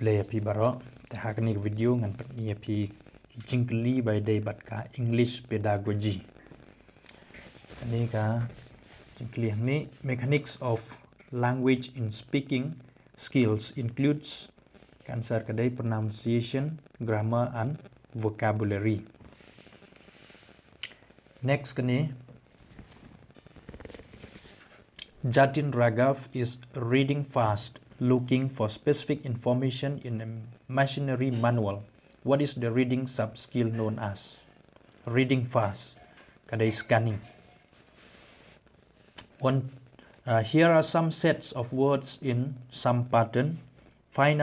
play a baro te hakni video ngan ni jingli by day bat ka English pedagogy ani ka jingli ni mechanics of language in speaking skills includes answer kadai pronunciation, grammar and vocabulary. Next kani Jatin Raghav is reading fast, looking for specific information in a machinery manual. What is the reading sub-skill known as? Reading fast, kadai scanning. Here are some sets of words in some pattern. Find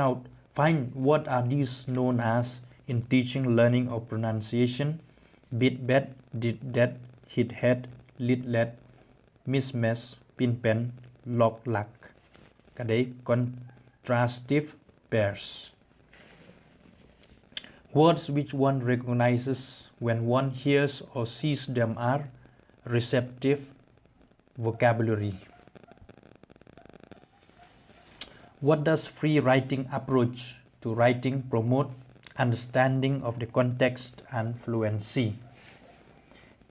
what are these known as in teaching, learning or pronunciation. Bit bet, did that, hit head, lit let, mismatch, pin pen, lock luck. Kadai contrastive pairs. Words which one recognizes when one hears or sees them are receptive vocabulary. What does free writing approach to writing promote? Understanding of the context and fluency.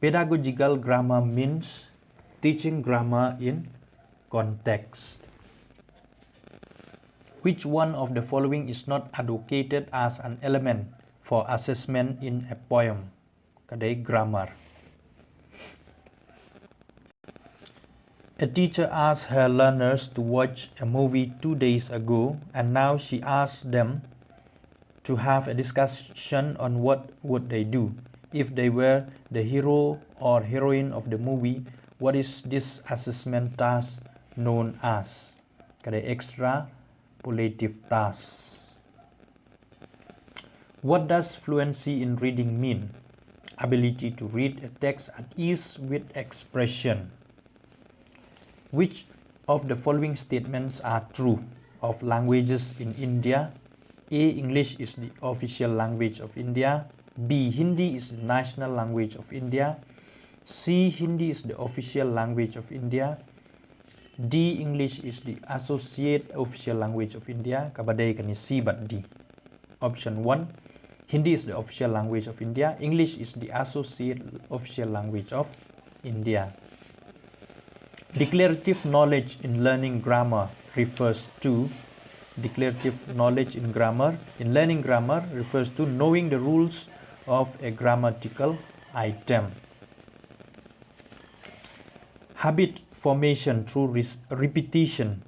Pedagogical grammar means teaching grammar in context. Which one of the following is not advocated as an element for assessment in a poem? Kadai grammar. A teacher asked her learners to watch a movie 2 days ago, and now she asks them to have a discussion on what would they do if they were the hero or heroine of the movie. What is this assessment task known as? Kadai extrapolative task. What does fluency in reading mean? Ability to read a text at ease with expression. Which of the following statements are true of languages in India? A. English is the official language of India. B. Hindi is the national language of India. C. Hindi is the official language of India. D. English is the associate official language of India. Kabadai kani C but D. Option 1. Hindi is the official language of India. English is the associate official language of India. Declarative knowledge in learning grammar refers to learning grammar refers to knowing the rules of a grammatical item. Habit formation through repetition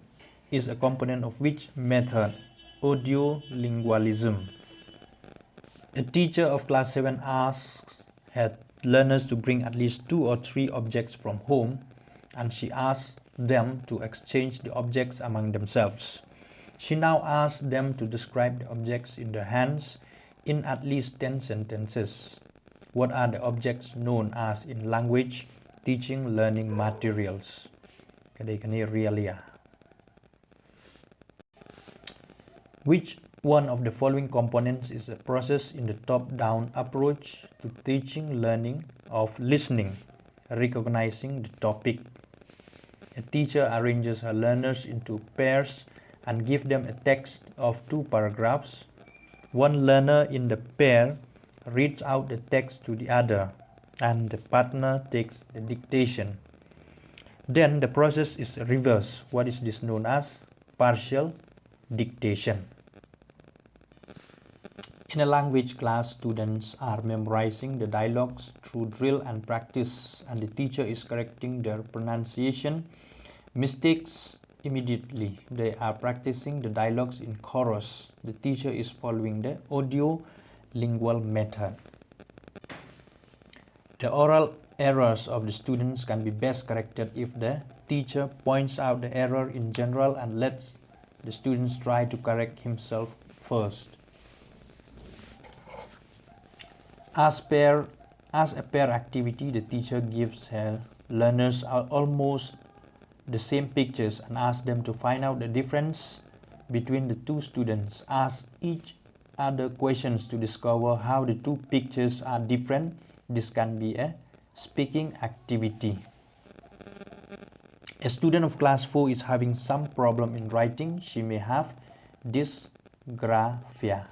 is a component of which method? Audiolingualism. A teacher of class 7 asks her learners to bring at least 2 or 3 objects from home, and she asks them to exchange the objects among themselves. She now asks them to describe the objects in their hands in at least 10 sentences. What are the objects known as in language teaching learning materials? Kadai realia. Which one of the following components is a process in the top-down approach to teaching learning of listening, recognizing the topic? A teacher arranges her learners into pairs and gives them a text of 2 paragraphs. One learner in the pair reads out the text to the other, and the partner takes the dictation. Then the process is reversed. What is this known as? Partial dictation. In a language class, students are memorizing the dialogues through drill and practice, and the teacher is correcting their pronunciation mistakes immediately. They are practicing the dialogues in chorus. The teacher is following the audio-lingual method. The oral errors of the students can be best corrected if the teacher points out the error in general and lets the students try to correct himself first. As a pair activity, the teacher gives her learners almost the same pictures and asks them to find out the difference between the 2 students. Ask each other questions to discover how the 2 pictures are different. This can be a speaking activity. A student of class 4 is having some problem in writing. She may have this graphia.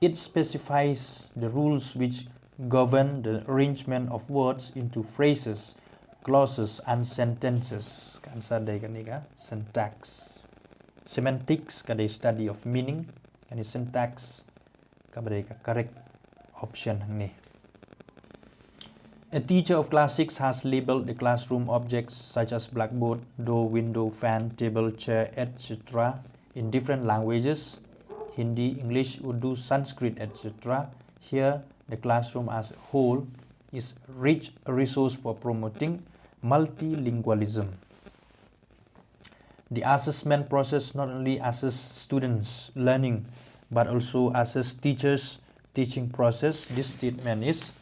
It specifies the rules which govern the arrangement of words into phrases, clauses, and sentences. Syntax. Semantics the study of meaning, and syntax correct option. A teacher of class 6 has labeled the classroom objects such as blackboard, door, window, fan, table, chair, etc. in different languages: Hindi, English, Urdu, Sanskrit, etc. Here, the classroom as a whole is rich a resource for promoting multilingualism. The assessment process not only assesses students' learning but also assesses teachers' teaching process. This statement is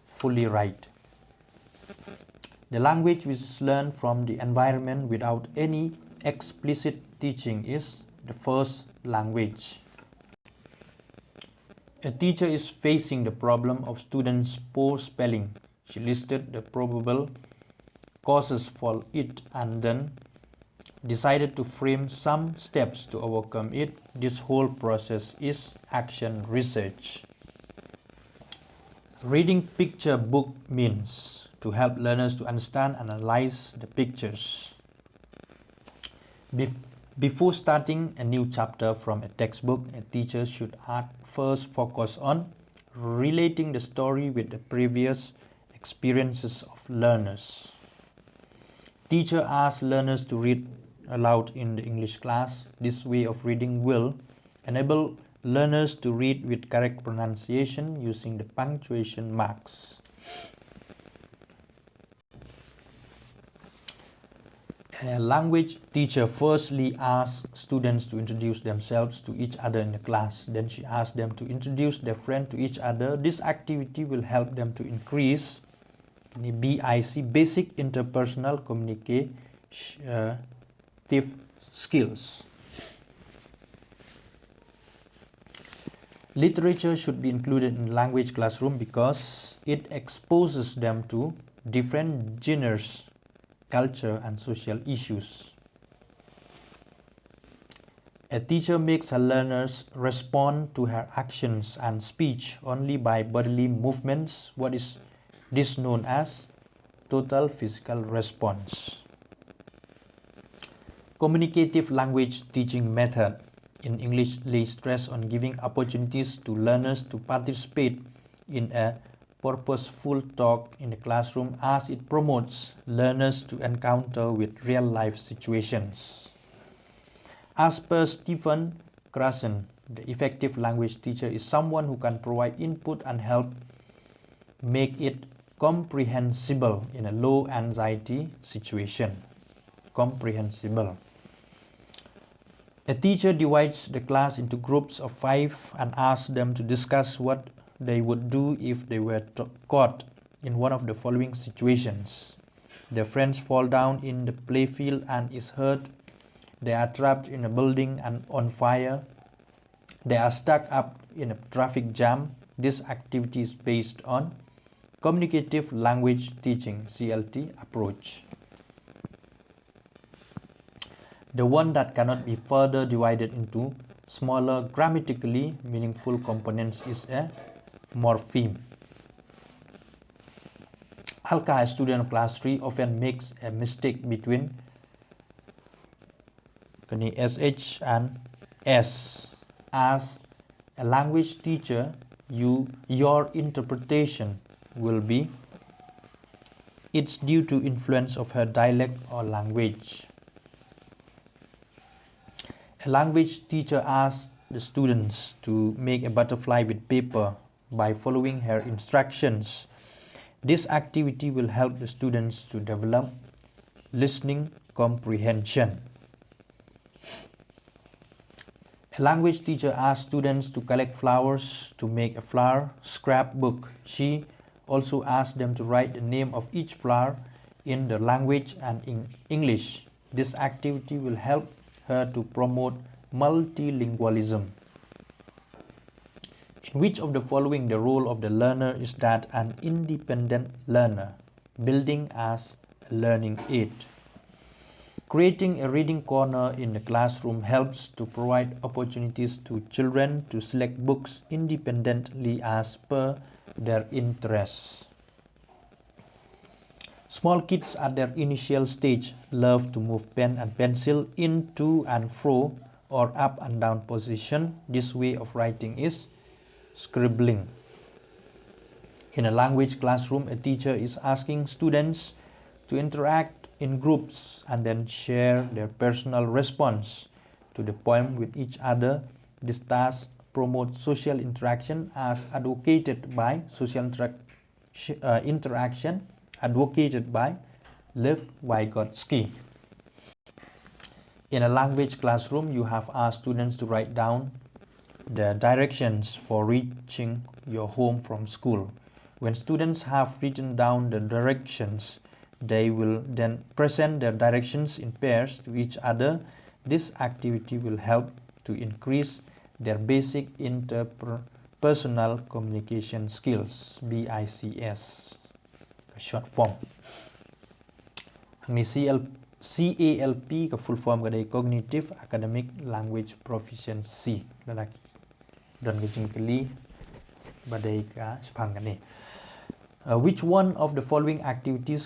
fully right. The language which is learned from the environment without any explicit teaching is the first language. A teacher is facing the problem of students' poor spelling. She listed the probable causes for it and then decided to frame some steps to overcome it. This whole process is action research. Reading picture book means to help learners to understand and analyze the pictures. Before starting a new chapter from a textbook, a teacher should first focus on relating the story with the previous experiences of learners. Teacher asks learners to read aloud in the English class. This way of reading will enable learners to read with correct pronunciation using the punctuation marks. A language teacher firstly asks students to introduce themselves to each other in the class. Then she asks them to introduce their friend to each other. This activity will help them to increase BIC, basic interpersonal communicative skills. Literature should be included in language classroom because it exposes them to different genres, culture, and social issues. A teacher makes her learners respond to her actions and speech only by bodily movements. What is this known as? Total physical response. Communicative language teaching method in English lays stress on giving opportunities to learners to participate in a purposeful talk in the classroom as it promotes learners to encounter with real-life situations. As per Stephen Krashen, the effective language teacher is someone who can provide input and help make it comprehensible in a low-anxiety situation. Comprehensible. A teacher divides the class into groups of 5 and asks them to discuss what they would do if they were caught in one of the following situations. Their friends fall down in the playfield and is hurt. They are trapped in a building and on fire. They are stuck up in a traffic jam. This activity is based on communicative language teaching (CLT) approach. The one that cannot be further divided into smaller grammatically meaningful components is a morpheme. Alka, a student of class 3, often makes a mistake between SH and S. As a language teacher, your interpretation will be it's due to influence of her dialect or language. A language teacher asks the students to make a butterfly with paper by following her instructions. This activity will help the students to develop listening comprehension. A language teacher asks students to collect flowers to make a flower scrapbook. She also asks them to write the name of each flower in the language and in English. This activity will help her to promote multilingualism. In which of the following the role of the learner is that an independent learner, building as a learning aid? Creating a reading corner in the classroom helps to provide opportunities to children to select books independently as per their interests. Small kids at their initial stage love to move pen and pencil into and fro or up and down position. This way of writing is scribbling. In a language classroom, a teacher is asking students to interact in groups and then share their personal response to the poem with each other. This task promotes social interaction as advocated by interaction advocated by Lev Vygotsky. In a language classroom, you have asked students to write down the directions for reaching your home from school. When students have written down the directions, they will then present their directions in pairs to each other. This activity will help to increase their basic interpersonal communication skills, BICS, short form. នេះ CALP ក៏ full form ក៏ Cognitive Academic Language Proficiency ដល់ ដល់ Jingkali បដេកាស្ផាំងនេះ which one of the following activities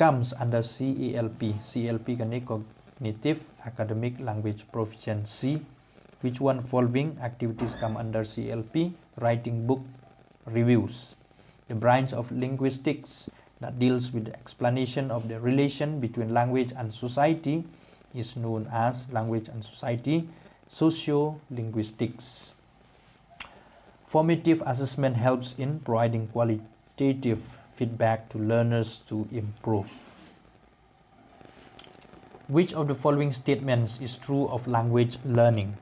comes under CALP? CALP ក៏ Cognitive Academic Language Proficiency. Which one following activities come under CLP? Writing book reviews. The branch of linguistics that deals with the explanation of the relation between language and society is known as language and society sociolinguistics. Formative assessment helps in providing qualitative feedback to learners to improve. Which of the following statements is true of language learning?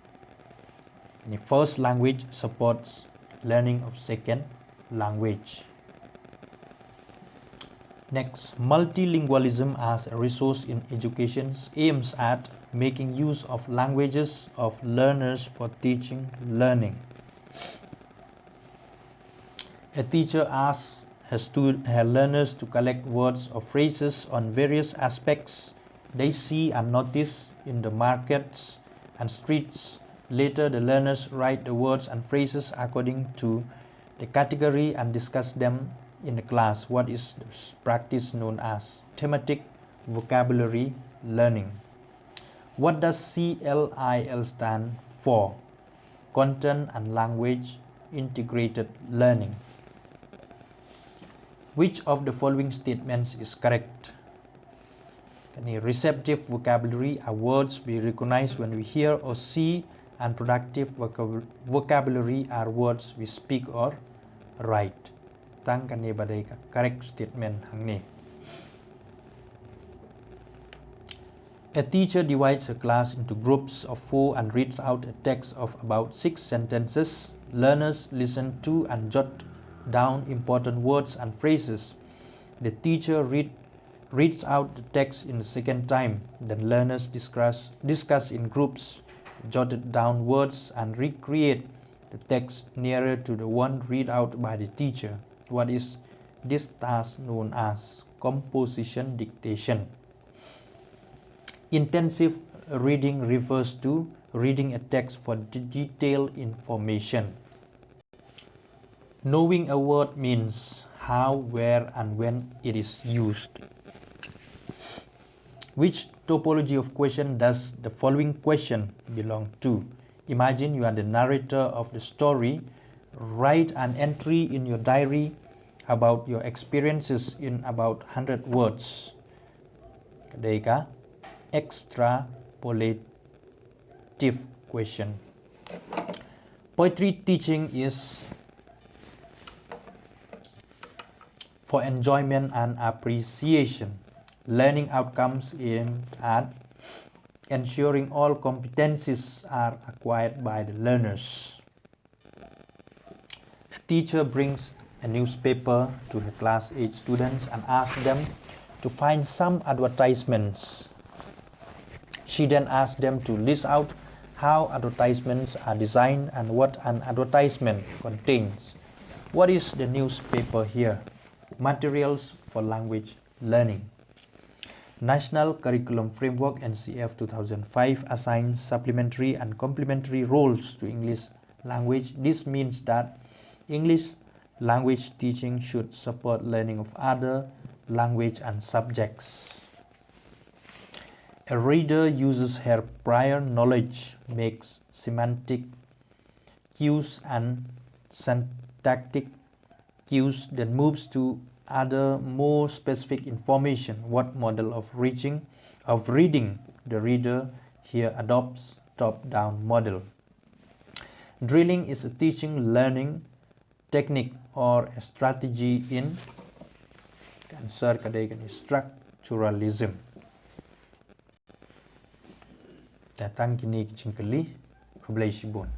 The first language supports learning of second language. Next, multilingualism as a resource in education aims at making use of languages of learners for teaching learning. A teacher asks her learners to collect words or phrases on various aspects they see and notice in the markets and streets. Later, the learners write the words and phrases according to the category and discuss them in the class. What is this practice known as? Thematic vocabulary learning. What does CLIL stand for? Content and language integrated learning. Which of the following statements is correct? Receptive vocabulary are words we recognize when we hear or see, and productive vocabulary are words we speak or write. Tang kan ni badai ka correct statement hang ni. A teacher divides a class into groups of 4 and reads out a text of about 6 sentences. Learners listen to and jot down important words and phrases. The teacher reads out the text in the second time. Then learners discuss in groups, jotted down words and recreate the text nearer to the one read out by the teacher. What is this task known as? Composition dictation. Intensive reading refers to reading a text for detailed information. Knowing a word means how, where, and when it is used. Which topology of question does the following question belong to? Imagine you are the narrator of the story. Write an entry in your diary about your experiences in about 100 words. Deka extrapolative question. Poetry teaching is for enjoyment and appreciation. Learning outcomes aimed at ensuring all competencies are acquired by the learners. A teacher brings a newspaper to her class 8 students and asks them to find some advertisements. She then asks them to list out how advertisements are designed and what an advertisement contains. What is the newspaper here? Materials for language learning. National Curriculum Framework NCF 2005 assigns supplementary and complementary roles to English language. This means that English language teaching should support learning of other language and subjects. A reader uses her prior knowledge, makes semantic cues and syntactic cues, then moves to other more specific information. What model of reading the reader here adopts? Top-down model. Drilling is a teaching learning technique or a strategy in answer structuralism. Datang kini jengkeli keblai sibun.